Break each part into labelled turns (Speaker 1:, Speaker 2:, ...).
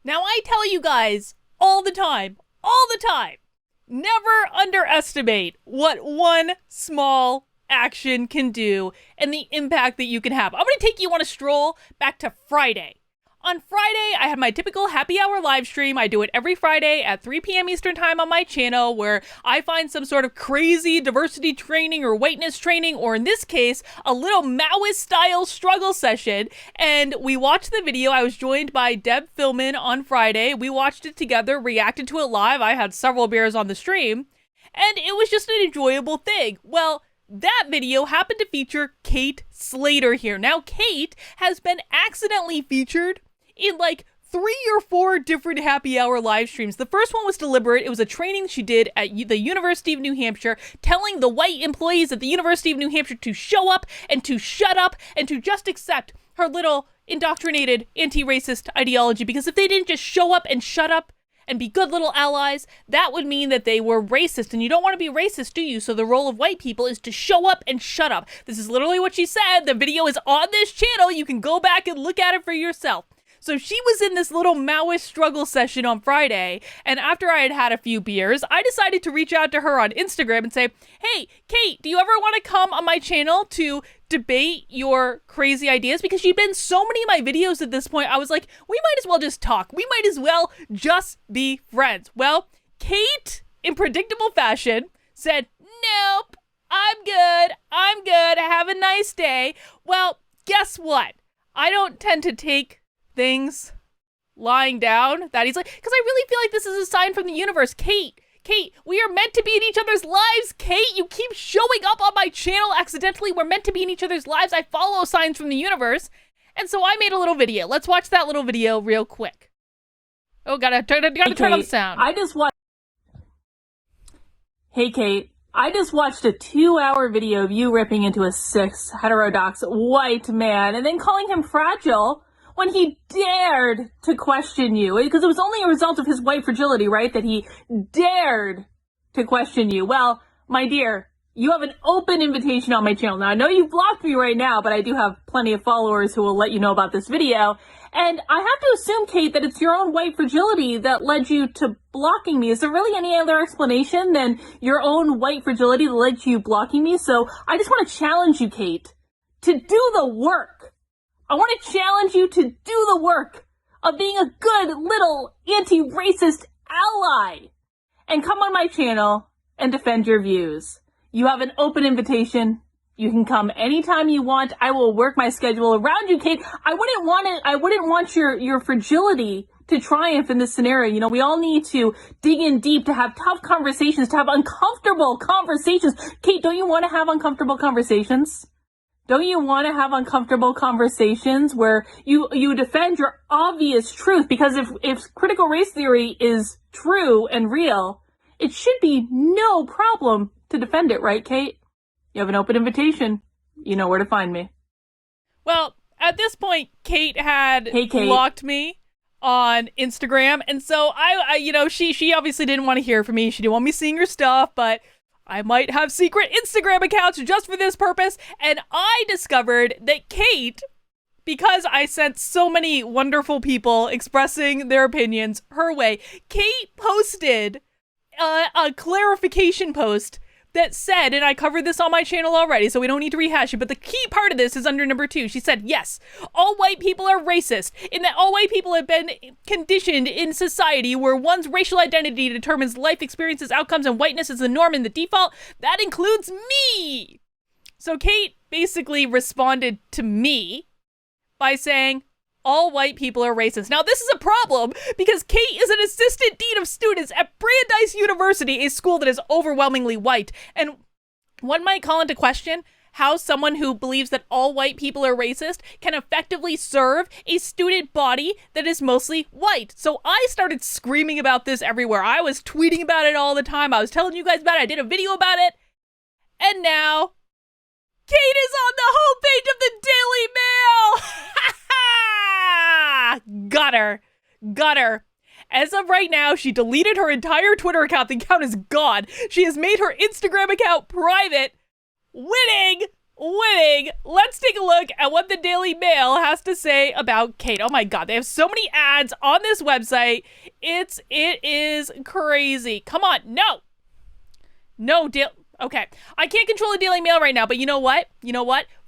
Speaker 1: Now, I tell you guys all the time, never underestimate what one small action can do and the impact that you can have. I'm going to take you on a stroll back to Friday. On Friday, I had my typical happy hour live stream. I do it every Friday at 3 p.m. Eastern time on my channel, where I find some sort of crazy diversity training or whiteness training, or in this case, a little Maoist-style struggle session. And we watched the video. I was joined by Deb Philman on Friday. We watched it together, reacted to it live. I had several beers on the stream, and it was just an enjoyable thing. Well, that video happened to feature Kate Slater here. Now, Kate has been accidentally featured in like 3 or 4 different happy hour live streams. The first one was deliberate. It was a training she did at the University of New Hampshire, telling the white employees at the University of New Hampshire to show up and to shut up and to just accept her little indoctrinated anti-racist ideology, because if they didn't just show up and shut up and be good little allies, that would mean that they were racist, and you don't want to be racist, do you? So the role of white people is to show up and shut up. This is literally what she said. The video is on this channel. You can go back and look at it for yourself. So she was in this little Maoist struggle session on Friday, and after I had had a few beers, I decided to reach out to her on Instagram and say, hey, Kate, do you ever want to come on my channel to debate your crazy ideas? Because she'd been in so many of my videos at this point, I was like, we might as well just talk. We might as well just be friends. Well, Kate, in predictable fashion, said, nope, I'm good, have a nice day. Well, guess what? I don't tend to take things lying down that easily, because I really feel like this is a sign from the universe. Kate, we are meant to be in each other's lives. Kate, you keep showing up on my channel accidentally. We're meant to be in each other's lives. I follow signs from the universe. And so I made a little video. Let's watch that little video real quick. Oh, gotta turn on the sound.
Speaker 2: Hey, Kate, I just watched a 2-hour video of you ripping into a cis, heterodox white man and then calling him fragile when he dared to question you, because it was only a result of his white fragility, right, that he dared to question you. Well, my dear, you have an open invitation on my channel. Now, I know you've blocked me right now, but I do have plenty of followers who will let you know about this video. And I have to assume, Kate, that it's your own white fragility that led you to blocking me. Is there really any other explanation than your own white fragility that led to you blocking me? So I just want to challenge you, Kate, to do the work. I want to challenge you to do the work of being a good little anti-racist ally and come on my channel and defend your views. You have an open invitation. You can come anytime you want. I will work my schedule around you, Kate. I wouldn't want your fragility to triumph in this scenario. You know, we all need to dig in deep, to have tough conversations, to have uncomfortable conversations. Kate, don't you want to have uncomfortable conversations? Don't you want to have uncomfortable conversations where you defend your obvious truth? Because if critical race theory is true and real, it should be no problem to defend it, right, Kate? You have an open invitation. You know where to find me.
Speaker 1: Well, at this point, Kate had blocked me on Instagram, and so she obviously didn't want to hear from me. She didn't want me seeing her stuff, but I might have secret Instagram accounts just for this purpose, and I discovered that Kate, because I sent so many wonderful people expressing their opinions her way, Kate posted a clarification post that said, and I covered this on my channel already, so we don't need to rehash it, but the key part of this is under number 2. She said, yes, all white people are racist, in that all white people have been conditioned in society where one's racial identity determines life experiences, outcomes, and whiteness is the norm and the default. That includes me. So Kate basically responded to me by saying, all white people are racist. Now, this is a problem because Kate is an assistant dean of students at Brandeis University, a school that is overwhelmingly white. And one might call into question how someone who believes that all white people are racist can effectively serve a student body that is mostly white. So I started screaming about this everywhere. I was tweeting about it all the time. I was telling you guys about it. I did a video about it. And now Kate is on the homepage of the Daily Mail. Got her. As of right now, she deleted her entire Twitter account. The account is gone. She has made her Instagram account private. Winning. winning. Let's take a look at what the Daily Mail has to say about Kate. Oh my God, they have so many ads on this website. It is crazy. Come on, no, okay. I can't control the Daily Mail right now, but you know what?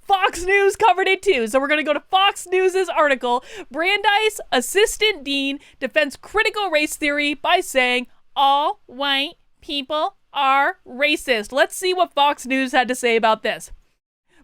Speaker 1: Fox News covered it too. So we're going to go to Fox News' article. Brandeis assistant dean defends critical race theory by saying all white people are racist. Let's see what Fox News had to say about this.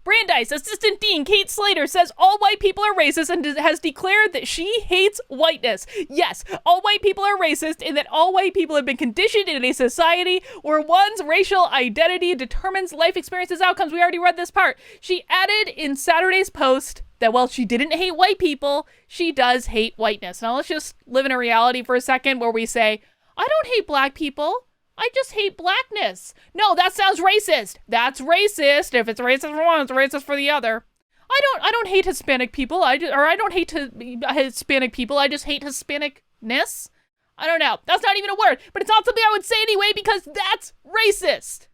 Speaker 1: Brandeis assistant dean Kate Slater says all white people are racist and has declared that she hates whiteness. Yes, all white people are racist in that all white people have been conditioned in a society where one's racial identity determines life experiences outcomes. We already read this part. She added in Saturday's Post that while she didn't hate white people, she does hate whiteness. Now let's just live in a reality for a second where we say, I don't hate black people. I just hate blackness. No, that sounds racist. That's racist. If it's racist for one, it's racist for the other. I don't hate Hispanic people. I don't hate Hispanic people. I just hate Hispanicness. I don't know. That's not even a word, but it's not something I would say anyway because that's racist.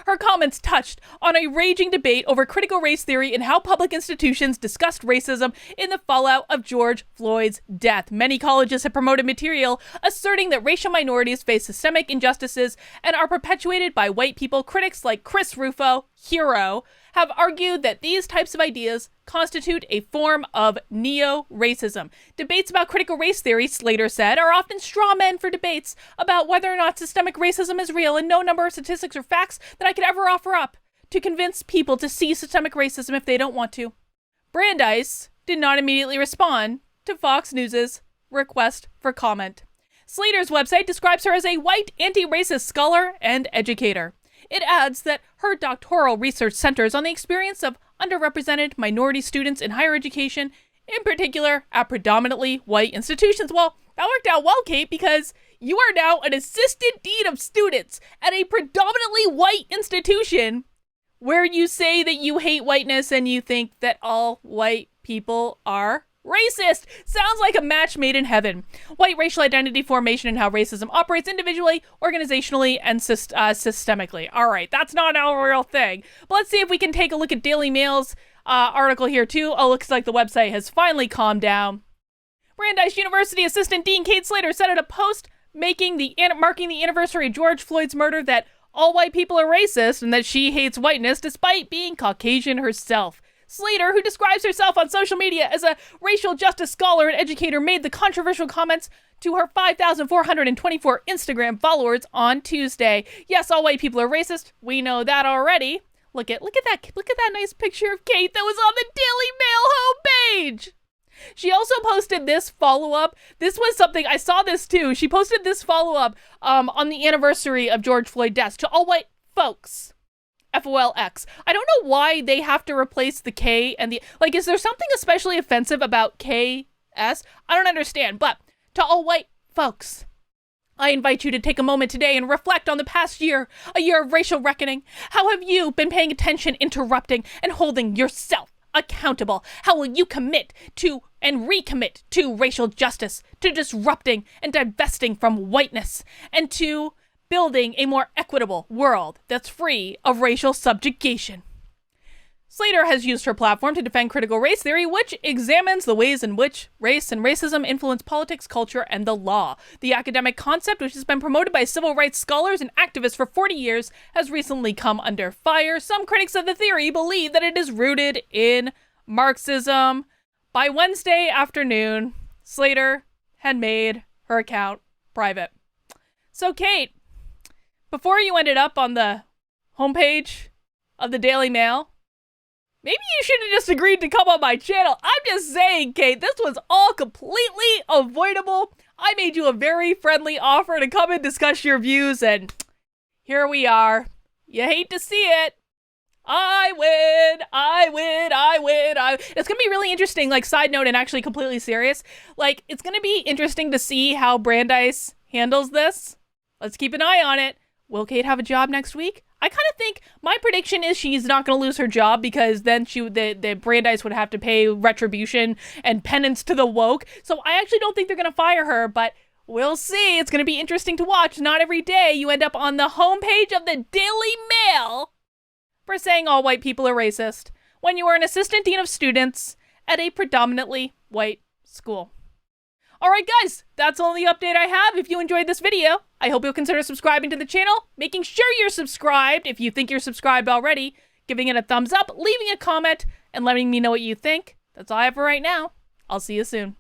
Speaker 1: Her comments touched on a raging debate over critical race theory and how public institutions discussed racism in the fallout of George Floyd's death. Many colleges have promoted material asserting that racial minorities face systemic injustices and are perpetuated by white people. Critics like Chris Rufo, Hero, have argued that these types of ideas constitute a form of neo-racism. Debates about critical race theory, Slater said, are often straw men for debates about whether or not systemic racism is real, and no number of statistics or facts that I could ever offer up to convince people to see systemic racism if they don't want to. Brandeis did not immediately respond to Fox News' request for comment. Slater's website describes her as a white anti-racist scholar and educator. It adds that her doctoral research centers on the experience of underrepresented minority students in higher education, in particular at predominantly white institutions. Well, that worked out well, Kate, because you are now an assistant dean of students at a predominantly white institution where you say that you hate whiteness and you think that all white people are racist. Sounds like a match made in heaven. White racial identity formation and how racism operates individually, organizationally, and systemically. All right, that's not a real thing. But let's see if we can take a look at Daily Mail's article here too. Oh, looks like the website has finally calmed down. Brandeis University assistant dean Kate Slater said in a post marking the anniversary of George Floyd's murder that all white people are racist and that she hates whiteness despite being Caucasian herself. Slater, who describes herself on social media as a racial justice scholar and educator, made the controversial comments to her 5,424 Instagram followers on Tuesday. Yes, all white people are racist. We know that already. Look at that nice picture of Kate that was on the Daily Mail homepage. She also posted this follow-up. This was something, I saw this too. She posted this follow-up on the anniversary of George Floyd's death to all white folks. FOLX. I don't know why they have to replace the K and the, like, is there something especially offensive about KS? I don't understand, but to all white folks, I invite you to take a moment today and reflect on the past year, a year of racial reckoning. How have you been paying attention, interrupting, and holding yourself accountable? How will you commit to and recommit to racial justice, to disrupting and divesting from whiteness, and to building a more equitable world that's free of racial subjugation? Slater has used her platform to defend critical race theory, which examines the ways in which race and racism influence politics, culture, and the law. The academic concept, which has been promoted by civil rights scholars and activists for 40 years, has recently come under fire. Some critics of the theory believe that it is rooted in Marxism. By Wednesday afternoon, Slater had made her account private. So, Kate, before you ended up on the homepage of the Daily Mail, maybe you should have just agreed to come on my channel. I'm just saying, Kate, this was all completely avoidable. I made you a very friendly offer to come and discuss your views, and here we are. You hate to see it. I win. It's going to be really interesting, like, side note and actually completely serious. Like, it's going to be interesting to see how Brandeis handles this. Let's keep an eye on it. Will Kate have a job next week? I kind of think my prediction is she's not going to lose her job because then the Brandeis would have to pay retribution and penance to the woke. So I actually don't think they're going to fire her, but we'll see. It's going to be interesting to watch. Not every day you end up on the homepage of the Daily Mail for saying all white people are racist when you are an assistant dean of students at a predominantly white school. Alright guys, that's all the update I have. If you enjoyed this video, I hope you'll consider subscribing to the channel, making sure you're subscribed if you think you're subscribed already, giving it a thumbs up, leaving a comment, and letting me know what you think. That's all I have for right now. I'll see you soon.